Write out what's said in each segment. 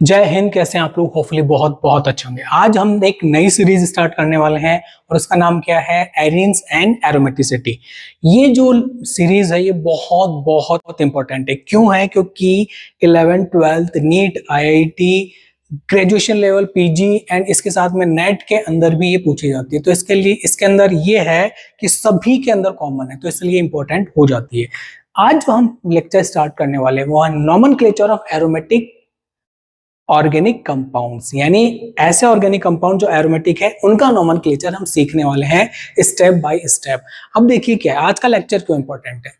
जय हिंद। कैसे हैं आप लोग? होपफुली बहुत बहुत अच्छे होंगे। आज हम एक नई सीरीज स्टार्ट करने वाले हैं और उसका नाम क्या है? Arenes and aromaticity. ये जो सीरीज है ये बहुत बहुत इंपॉर्टेंट है। क्यों है? क्योंकि 11th 12th NEET, IIT, graduation level, PG and इसके साथ में नेट के अंदर भी ये पूछी जाती है। तो इसके लिए इसके अंदर ये है कि सभी के अंदर कॉमन है, तो इसलिए इंपॉर्टेंट हो जाती है। आज जो हम लेक्चर स्टार्ट करने वाले हैं वो है nomenclature of aromatic organic compounds, यानी ऐसे ऑर्गेनिक कंपाउंड जो एरोमेटिक है उनका नोमेनक्लेचर हम सीखने वाले हैं स्टेप बाय स्टेप। अब देखिए क्या आज का लेक्चर क्यों इंपॉर्टेंट है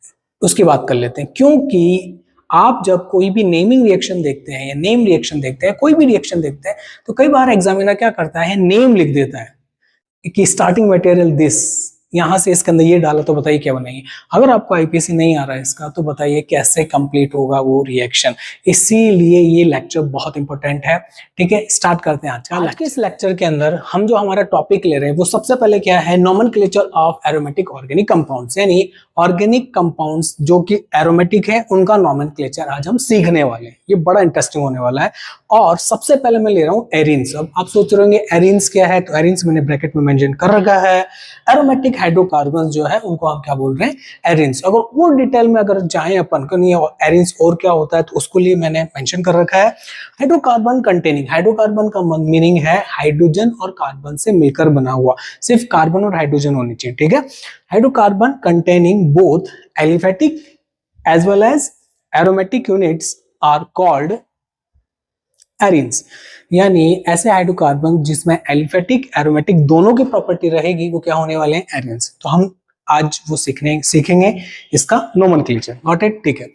उसकी बात कर लेते हैं। क्योंकि आप जब कोई भी नेमिंग रिएक्शन देखते हैं या नेम रिएक्शन देखते हैं, कोई भी रिएक्शन देखते हैं, तो कई बार एग्जामिनर क्या करता है, नेम लिख देता है कि स्टार्टिंग मटेरियल दिस, यहां से इसके अंदर ये डाला, तो बताइए क्या बनाइए। अगर आपको आईपीसी नहीं आ रहा है इसका, तो बताइए कैसे कंप्लीट होगा वो रिएक्शन। इसीलिए ये लेक्चर बहुत इंपॉर्टेंट है। ठीक है, स्टार्ट करते हैं आज के इस लेक्चर के अंदर हम जो हमारा टॉपिक ले रहे हैं वो सबसे पहले क्या है, nomenclature of aromatic organic compounds, यानी ऑर्गेनिक कंपाउंड्स जो कि एरोमेटिक है उनका नोमेनक्लेचर आज हम सीखने वाले हैं। ये बड़ा इंटरेस्टिंग होने वाला है। और सबसे पहले मैं ले रहा हूँ एरीन्स। अब आप सोच रहे होंगे एरीन्स क्या है, तो एरीन्स मैंने ब्रैकेट में मेंशन कर रखा है। एरोमेटिक हाइड्रोकार्बन जो है उनको हम क्या बोल रहे हैं, एरीन्स। अगर और डिटेल में अगर जाएं अपन को नहीं एरीन्स और क्या होता है, तो उसको लिए मैंने मेंशन कर रखा है हाइड्रोकार्बन कंटेनिंग। हाइड्रोकार्बन का मीनिंग है हाइड्रोजन और कार्बन से मिलकर बना हुआ, सिर्फ कार्बन और हाइड्रोजन होनी चाहिए। ठीक है, hydrocarbon containing both aliphatic as well as aromatic units are called arenes. यानी ऐसे हाइड्रोकार्बन जिसमें एलिफेटिक एरोमेटिक दोनों की प्रॉपर्टी रहेगी वो क्या होने वाले हैं, एरीन्स। तो हम आज वो सीखेंगे इसका नोमेनक्लेचर। Got it? ठीक है।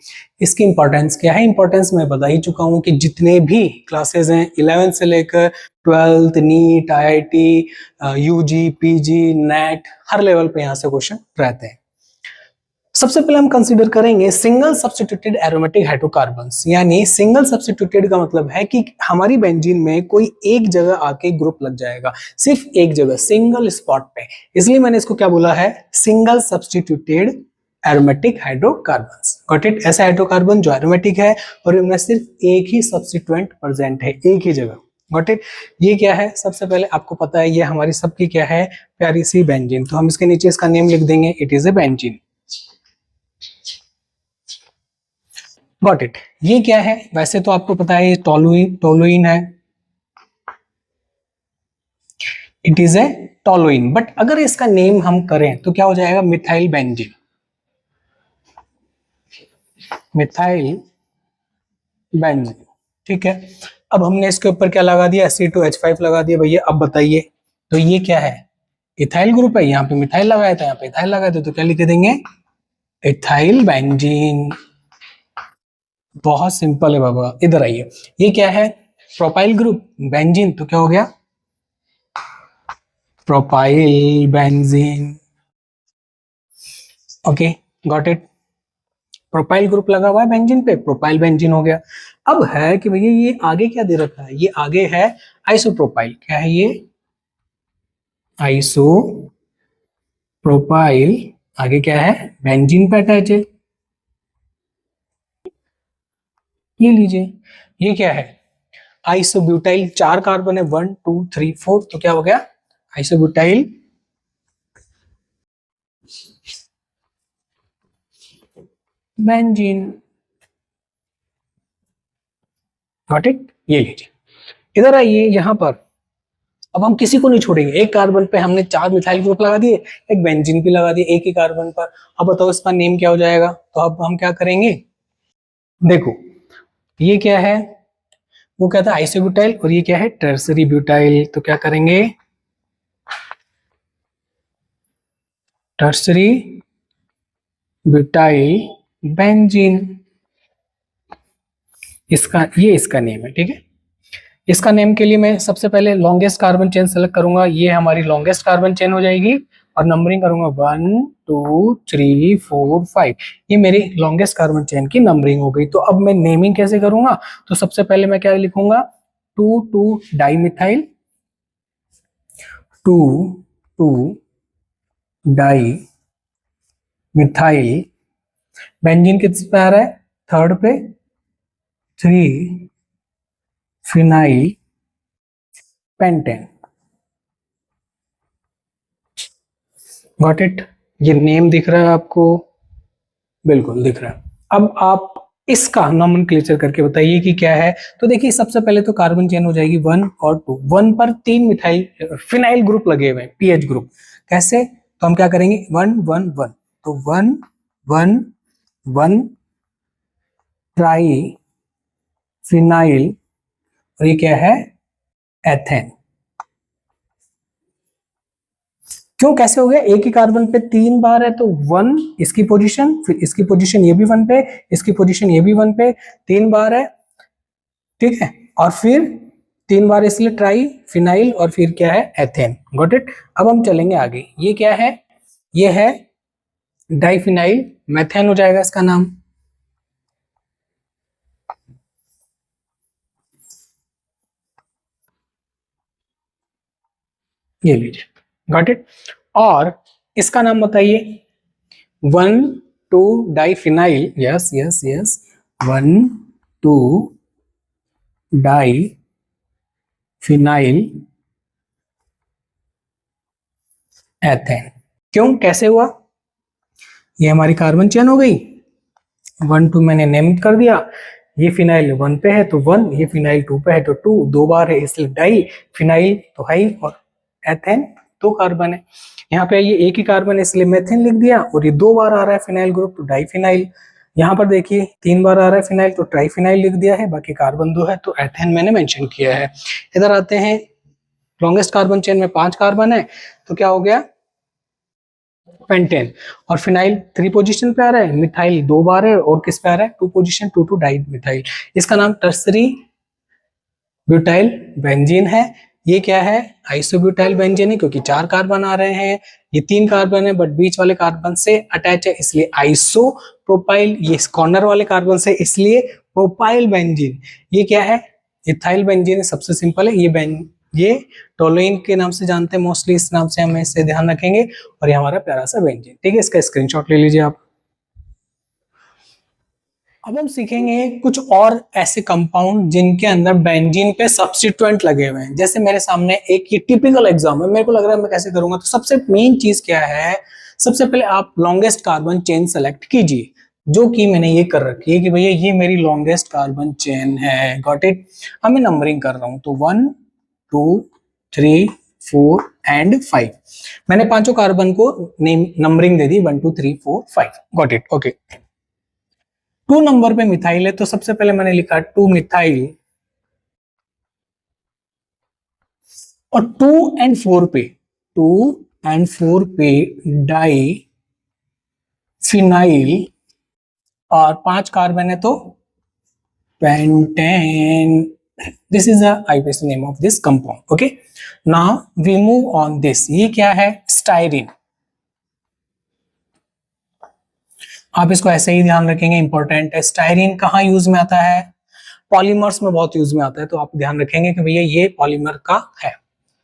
इसकी इंपॉर्टेंस क्या है? इंपॉर्टेंस मैं बता ही चुका हूं कि जितने भी क्लासेस हैं 11th से लेकर 12th, NEET, IIT, UG, PG, NET, हर लेवल पे यहाँ से क्वेश्चन रहते हैं। सबसे पहले हम कंसीडर करेंगे सिंगल सब्स्टिट्यूटेड एरोमेटिक हाइड्रोकार्बन्स। यानी सिंगल सब्स्टिट्यूटेड का मतलब है कि हमारी बेंजीन में कोई एक जगह आके ग्रुप लग जाएगा, सिर्फ एक जगह, सिंगल स्पॉट पे। इसलिए मैंने इसको क्या बोला है, single substituted aromatic hydrocarbons. Got it? ऐसा हाइड्रोकार्बन जो एरोमेटिक है और इनमें सिर्फ एक ही सब्स्टिट्यूएंट प्रेजेंट है, एक ही जगह। Got it? ये क्या है? सबसे पहले आपको पता है ये हमारी सबकी क्या है, प्यारी सी बेंजीन। तो हम इसके नीचे इसका नेम लिख देंगे, it is a benzene. Got it? ये क्या है? वैसे तो आपको पता है ये टोलुइन है, it is a toluene. But अगर इसका नेम हम करें तो क्या हो जाएगा, मिथाइल बेंजीन। Methyl benzene. ठीक है, अब हमने इसके ऊपर क्या लगा दिया, C2H5 लगा दिया भैया। अब बताइए तो ये क्या है, इथाइल ग्रुप है। यहाँ पे मिथाइल लगाया था, यहाँ पे इथाइल लगाया था, तो क्या लिख देंगे, इथाइल बेंजीन। बहुत सिंपल है बाबा। इधर आइए, ये क्या है, प्रोपाइल ग्रुप, बेंजीन, तो क्या हो गया, propyl benzene. Okay, got it? Propyl group लगा हुआ है बेंजीन पे, प्रोपाइल बेंजीन हो गया। अब है कि भैया ये आगे क्या दे रखा है, ये आगे है आइसोप्रोपाइल। क्या है ये, आइसोप्रोपाइल। आगे क्या है, बेंजीन पे अटैच है। ये लीजिए, ये क्या है, आइसोब्यूटाइल। 4 कार्बन है, 1 2 3 4, तो क्या हो गया, आइसोब्यूटाइल बेंजीन। Got it? ये लीजिए, इधर आइए यहाँ पर। अब हम किसी को नहीं छोड़ेंगे, एक कार्बन पे हमने 4 मिथाइल ग्रुप लगा दिए, एक बेंजीन भी लगा दिए एक ही कार्बन पर। अब बताओ इसका नेम क्या हो जाएगा। तो अब हम क्या करेंगे, देखो ये क्या है, वो क्या था, आइसोब्यूटाइल, और ये क्या है, टर्सरी ब्यूटाइल। तो क्या करेंगे, टर्सरी ब्यूटाइल बेंजीन। इसका नेम है। ठीक है, इसका नेम के लिए मैं सबसे पहले लॉन्गेस्ट कार्बन चेन सेलेक्ट करूंगा। ये हमारी लॉन्गेस्ट कार्बन चेन हो जाएगी और नंबरिंग करूंगा 1 2 3 4 5। ये मेरी लॉन्गेस्ट कार्बन चेन की नंबरिंग हो गई। तो अब मैं नेमिंग कैसे करूंगा, तो सबसे पहले मैं क्या लिखूंगा, 2 di methyl, 2 di methyl. Benzene किस पे आ रहा है, 3rd पे, 3 फिनाइल पेंटेन। Got it? ये नेम दिख रहा है आपको? बिल्कुल दिख रहा है। अब आप इसका नॉमेनक्लेचर करके बताइए कि क्या है। तो देखिए सबसे पहले तो कार्बन चेन हो जाएगी 1 और 2। 1 पर 3 मिथाइल फिनाइल ग्रुप लगे हुए हैं, पीएच ग्रुप। कैसे? तो हम क्या करेंगे 1 1 1, तो 1 1 1 ट्राई फिनाइल, और ये क्या है एथेन। क्यों, कैसे हो गया? एक ही कार्बन पे 3 बार है तो 1 इसकी पोजीशन, फिर इसकी पोजीशन ये भी 1 पे, इसकी पोजीशन ये भी 1 पे, 3 बार है, ठीक है। और फिर 3 बार इसलिए ट्राई फिनाइल, और फिर क्या है एथेन। Got it? अब हम चलेंगे आगे। ये क्या है? ये है डाइफिनाइल मेथेन हो जाएगा इसका नाम। ये लीजिए, गॉट इट? और इसका नाम बताइए 1 2 diphenyl. Yes yes yes, 1 2 di phenyl ethane. क्यों, कैसे हुआ? ये हमारी कार्बन चेन हो गई, 1 2 मैंने नेम कर दिया। ये फिनाइल 1 पे है तो 1, ये फिनाइल 2 पे है तो 2, 2 बार है इसलिए डाई फिनाइल तो हाई, और एथेन 2 कार्बन है। यहाँ पे ये एक ही कार्बन है इसलिए मेथेन लिख दिया, और ये 2 बार आ रहा है फिनाइल ग्रुप तो डाई फिनाइल। यहाँ पर देखिए 3 बार आ रहा है फिनाइल तो ट्राई फिनाइल लिख दिया है, बाकी कार्बन 2 है तो एथेन मैंने मेंशन किया है। इधर आते हैं, लॉन्गेस्ट कार्बन चेन में 5 कार्बन है तो क्या हो गया पेंटेन। और फिनाइल 3 पोजीशन पे आ रहा है, मिथाइल 2 बार है, और किस पे आ रहा है 2 पोजीशन, 2 2 डाई मिथाइल। इसका नाम टर्सरी ब्यूटाइल बेंजीन है। ये क्या है आइसोब्यूटाइल बेंजीन है, क्योंकि 4 कार्बन आ रहे हैं, ये 3 कार्बन है बट बीच वाले कार्बन से अटैच है इसलिए आइसो प्रोपाइल, ये कॉर्नर वाले कार्बन से इसलिए प्रोपाइल बेंजीन। ये क्या है इथाइल बेंजीन है, सबसे सिंपल है। ये टोलुइन के नाम से जानते हैं मोस्टली, इस नाम से हम इसे ध्यान रखेंगे। और ये हमारा प्यारा सा बेंजीन, ठीक है, इसका स्क्रीनशॉट ले लीजिए आप। अब हम सीखेंगे कुछ और ऐसे कंपाउंड जिनके अंदर बेंजीन पे सब्स्टिट्यूएंट लगे हुए हैं। जैसे मेरे सामने एक ये टिपिकल एग्जाम है, मेरे को लग रहा है मैं कैसे करूंगा। तो सबसे मेन चीज क्या है, सबसे पहले आप लॉन्गेस्ट कार्बन चेन सेलेक्ट कीजिए, जो कि मैंने ये कर रखी है कि भैया ये मेरी लॉन्गेस्ट कार्बन चेन है। Got it? अब मैं नंबरिंग कर रहा हूं तो 1 2 3 4 एंड 5। मैंने पांचों कार्बन को numbering they the 1 2 3 4 5। Got it? Okay. 2 number पे मिथाइल है तो सबसे पहले मैंने लिखा 2 मिथाइल, और 2 एंड 4 पे 2 एंड 4 पे डाई फिनाइल, और 5 कार्बन है तो pentane. This is the IUPAC name of this compound. Okay, now we move on this. ये क्या है स्टाइरिन। आप इसको ऐसे ही ध्यान रखेंगे, इंपॉर्टेंट है। स्टाइरिन कहाँ यूज में आता है? पॉलीमर्स में बहुत यूज में आता है, तो आप ध्यान रखेंगे कि भैया ये पॉलीमर का है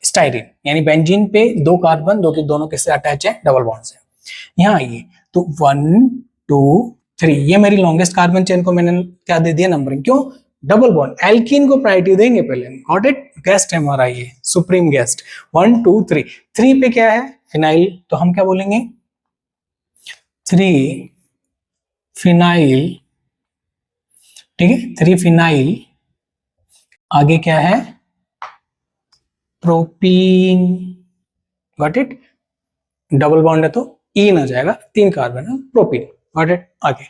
स्टाइरिन। यानी बेंजीन पे 2 कार्बन, दो के दोनों किससे अटैच है डबल बॉन्ड से। यहाँ आइए तो 1 2 3, ये मेरी लॉन्गेस्ट कार्बन चेन को मैंने क्या दे दिया नंबरिंग, क्यों डबल बॉन्ड, एल्कीन को प्रायोरिटी देंगे पहले। Got it? गेस्ट है हमारा ये सुप्रीम गेस्ट। 1 2 3, 3 पे क्या है फिनाइल, तो हम क्या बोलेंगे 3 फिनाइल, ठीक है 3 फिनाइल। आगे क्या है propene. Got it? Double bond है तो ईन आ जाएगा, 3 कार्बन है प्रोपीन। Got it? आगे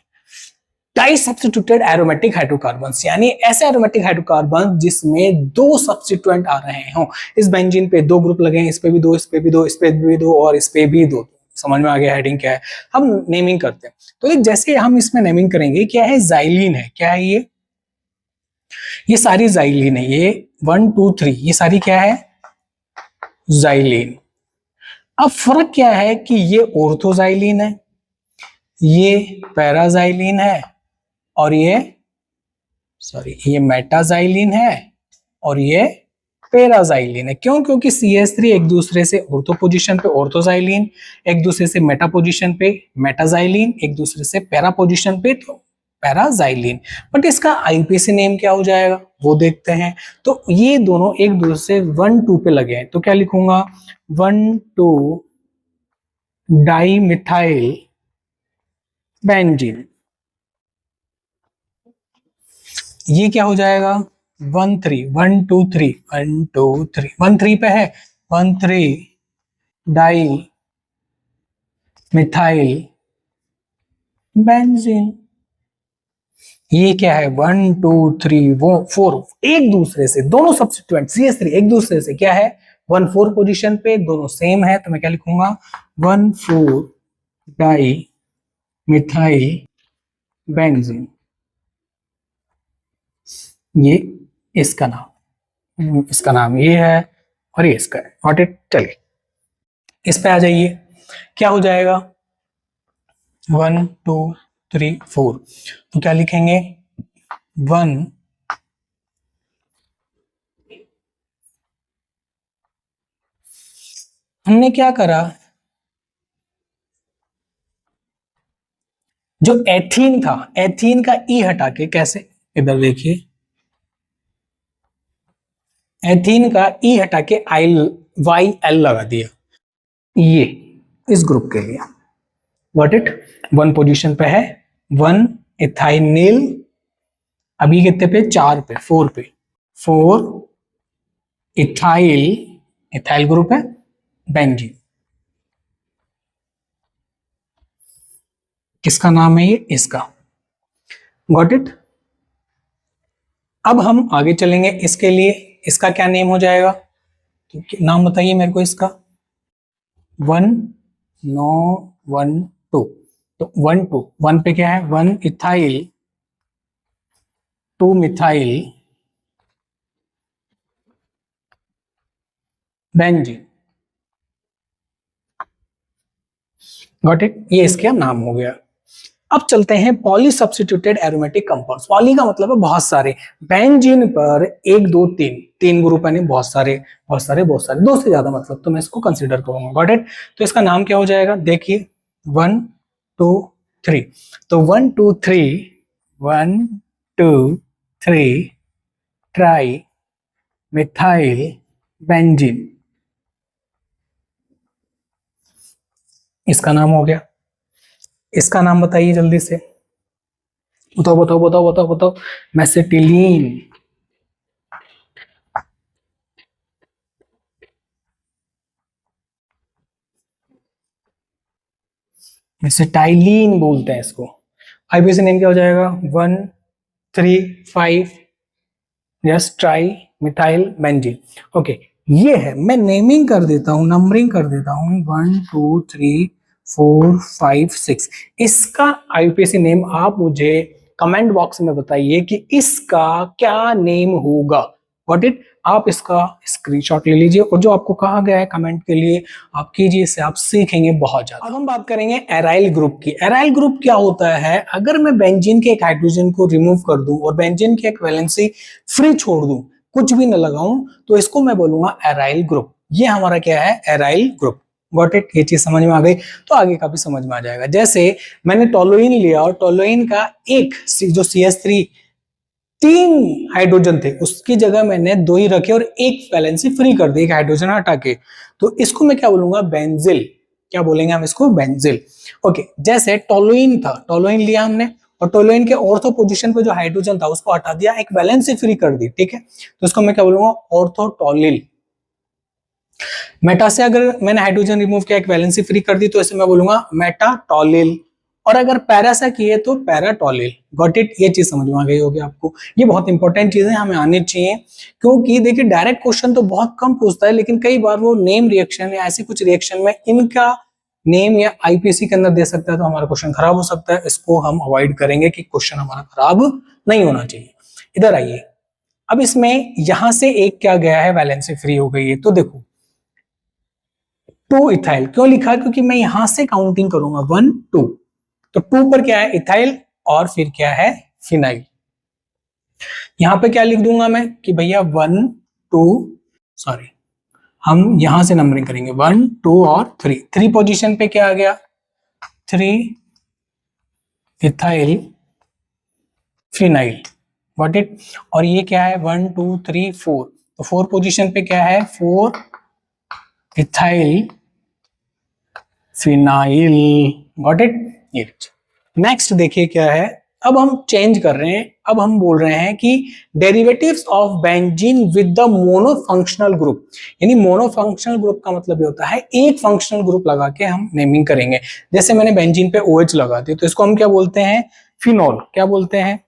डाई सब्स्टिट्यूटेड एरोमेटिक हाइड्रोकार्बन्स, यानी ऐसे एरोमेटिक हाइड्रोकार्बन जिसमें 2 सब्स्टिट्यूएंट आ रहे हों। इस बेंजीन पे 2 ग्रुप लगे हैं, इस पे भी 2, इस पे भी 2, इस पे भी 2 और इस पे भी 2। समझ में आ गया हेडिंग क्या है? हम नेमिंग करते हैं। तो देख जैसे हम इसमें नेमिंग करेंगे, क्या है जाइलिन है, क्या है ये सारी जाइलिन है। ये 1 2 3 ये सारी क्या है जाइलिन। अब फर्क क्या है कि ये ऑर्थोजाइलिन है, ये पैराजाइलिन है, और ये मेटाजाइलिन है, और ये पैराजाइलिन है। क्यों? क्योंकि CH3 एक दूसरे से ऑर्थो पोजीशन पे ऑर्थोजाइलिन, एक दूसरे से मेटा पोजीशन पे मेटाजाइलिन, एक दूसरे से पैरा पोजीशन पे तो पैराजाइलिन। बट इसका आईपीसी नेम क्या हो जाएगा वो देखते हैं। तो ये दोनों एक दूसरे से 1,2 पे लगे हैं, तो क्या लिखूंगा 1,2 डाइमिथाइल बेंजीन। ये क्या हो जाएगा 1,3 1 2 3 1 2 3 1 3 पे है 1,3 डाई मिथाइल बेंजीन। ये क्या है 1 2 3 वो 4 एक दूसरे से, दोनों सब्स्टिट्यूएंट CH3 एक दूसरे से क्या है 1,4 पोजीशन पे, दोनों सेम है, तो मैं क्या लिखूंगा 1,4 डाई मिथाइल बेंजीन। ये इसका नाम ये है और ये इसका है। व्हाट इट, चलिए इस पे आ जाइए, क्या हो जाएगा 1 2 3 4, तो क्या लिखेंगे 1 हमने क्या करा, जो एथीन था एथीन का ई हटा के, कैसे इधर देखिए, एथीन का ई हटा के YL लगा दिया, ये इस ग्रुप के लिए। व्हाट इट 1 पोजीशन पे है 1 इथाइनिल, अभी कितने पे 4 पे 4 पे 4 इथाइल ग्रुप है बेंजीन। किसका नाम है ये, इसका। Got it. अब हम आगे चलेंगे इसके लिए, इसका क्या नेम हो जाएगा, तो नाम बताइए मेरे को इसका 1 9 1 2, तो 1 2 1 पे क्या है 1 ethyl 2 methyl benzene. Got it, ये इसका नाम हो गया। अब चलते हैं poly substituted aromatic compounds. Poly का मतलब है बहुत सारे, बेंजीन पर 1 2 3 ग्रुप है, नहीं बहुत सारे बहुत सारे बहुत सारे, 2 से ज्यादा मतलब, तो मैं इसको कंसीडर करूंगा। Got it. तो इसका नाम क्या हो जाएगा, देखिए 1 2 3, तो 1 2 3 1 2 3 ट्राई मिथाइल बेंजीन, इसका नाम हो गया। इसका नाम बताइए जल्दी से, बताओ बताओ बताओ बताओ बताओ। मेसेटिलीन, मेसेटाइलीन बोलते हैं इसको। आईपीसी नेम क्या हो जाएगा 1 3 5 yes tri methyl benzene. Okay, ये है, मैं नेमिंग कर देता हूं, नंबरिंग कर देता हूं 1 2 3 4 5 6। इसका आईपीसी नेम आप मुझे कमेंट बॉक्स में बताइए कि इसका क्या नेम होगा। व्हाट इट, आप इसका स्क्रीनशॉट ले लीजिए और जो आपको कहा गया है कमेंट के लिए आप कीजिए, इससे आप सीखेंगे बहुत ज्यादा। अब हम बात करेंगे एराइल ग्रुप की। एराइल ग्रुप क्या होता है, अगर मैं बेंजीन के एक हाइड्रोजन को रिमूव कर दूं और बेंजीन की एक वैलेंसी फ्री छोड़ दूं, कुछ भी न लगाऊं, तो इसको मैं बोलूंगा एराइल ग्रुप। ये हमारा क्या है, एराइल ग्रुप। गॉट इट, ये चीज समझ में आ गई, तो आगे का भी समझ में आ जाएगा। जैसे मैंने टोलुइन लिया और टोलुइन का एक जो CH3 3 हाइड्रोजन थे, उसकी जगह मैंने 2 ही रखे और एक वैलेंसी फ्री कर दी, एक हाइड्रोजन हटा के, तो इसको मैं क्या बोलूंगा, बेंजिल। क्या बोलेंगे हम इसको, बेंजिल। ओके, जैसे टोलुइन था, टोलुइन लिया हमने और टोलुइन के ऑर्थो पोजीशन पे जो हाइड्रोजन था उसको हटा दिया, एक वैलेंसी फ्री कर दी, ठीक है, तो इसको मैं क्या बोलूंगा, ऑर्थोटोलिल। मेटा से अगर मैंने हाइड्रोजन रिमूव किया, एक वैलेंसी फ्री कर दी, तो इसे मैं बोलूंगा मेटाटोलिल। और अगर पैरा से किए तो पैराटोलिल। गॉट इट, ये चीज समझ में आ गई होगी आपको। ये बहुत इंपॉर्टेंट चीजें हमें आनी चाहिए, क्योंकि देखिए डायरेक्ट क्वेश्चन तो बहुत कम पूछता है, लेकिन कई बार वो नेम रिएक्शन या ऐसी कुछ रिएक्शन में इनका नेम या आईपीसी के अंदर दे सकता है, तो हमारा क्वेश्चन खराब हो सकता है। इसको हम अवॉइड करेंगे कि क्वेश्चन हमारा खराब नहीं होना चाहिए। इधर आइए, अब इसमें यहां से एक क्या गया है, वैलेंसी फ्री हो गई है, तो देखो 2 इथाइल क्यों लिखा, क्योंकि मैं यहां से काउंटिंग करूंगा 1 2, तो 2 पर क्या है, इथाइल, और फिर क्या है, फिनाइल। यहां पे क्या लिख दूंगा मैं कि भैया 1 2, सॉरी हम यहां से नंबरिंग करेंगे 1 2 और 3 पोजीशन पे क्या आ गया, 3 इथाइल फिनाइल, गॉट इट। और ये क्या है 1 2 3 4, तो 4 पोजीशन पे क्या है 4 ethyl phenyl, got it. Next देखिए क्या है, अब हम चेंज कर रहे हैं, अब हम बोल रहे हैं कि derivatives of benzene with the monofunctional group, यानी मोनोफंक्शनल ग्रुप का मतलब ये होता है एक फंक्शनल ग्रुप लगा के हम नेमिंग करेंगे। जैसे मैंने बेंजीन पे OH लगा दिया, तो इसको हम क्या बोलते हैं फिनॉल, क्या बोलते हैं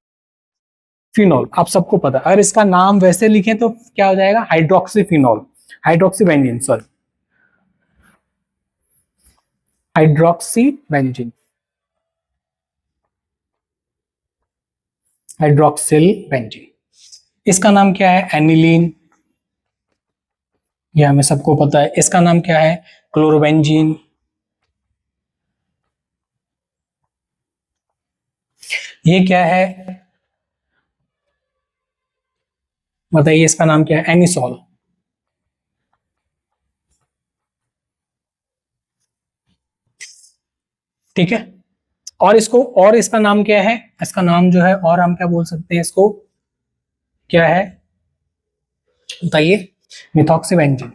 फिनॉल, आप सबको पता है। अगर इसका नाम वैसे लिखें तो क्या हो जाएगा hydroxy phenol, hydroxy benzene, sorry hydroxy benzene, hydroxyl benzene. इसका नाम क्या है एनिलीन, यह हमें सबको पता है। इसका नाम क्या है क्लोरोबेंजीन, ये क्या है बताइए, इसका नाम क्या है एनिसोल। ठीक है, और इसको, और इसका नाम क्या है, इसका नाम जो है और हम क्या बोल सकते हैं इसको, क्या है बताइए मिथॉक्सीबेंजीन।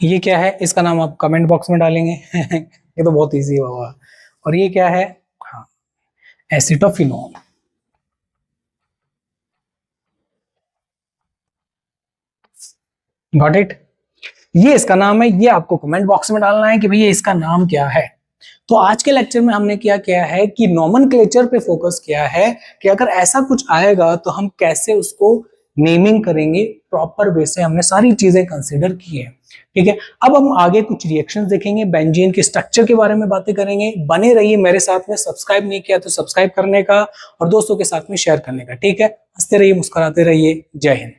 ये क्या है, इसका नाम आप कमेंट बॉक्स में डालेंगे ये तो बहुत इजी होगा। और ये क्या है, हाँ एसिटोफिनोल, गॉट इट। ये इसका नाम है, ये आपको कमेंट बॉक्स में डालना है कि भैया इसका नाम क्या है। तो आज के लेक्चर में हमने क्या किया है कि नोमेनक्लेचर पे फोकस किया है कि अगर ऐसा कुछ आएगा तो हम कैसे उसको नेमिंग करेंगे, प्रॉपर वे से हमने सारी चीजें कंसीडर की है। ठीक है, अब हम आगे कुछ रिएक्शंस देखेंगे, बेंजीन के स्ट्रक्चर के बारे में बातें करेंगे। बने रहिए मेरे साथ में, सब्सक्राइब नहीं किया तो सब्सक्राइब करने का और दोस्तों के साथ में शेयर करने का। ठीक है, हंसते रहिए, मुस्कुराते रहिए। जय हिंद।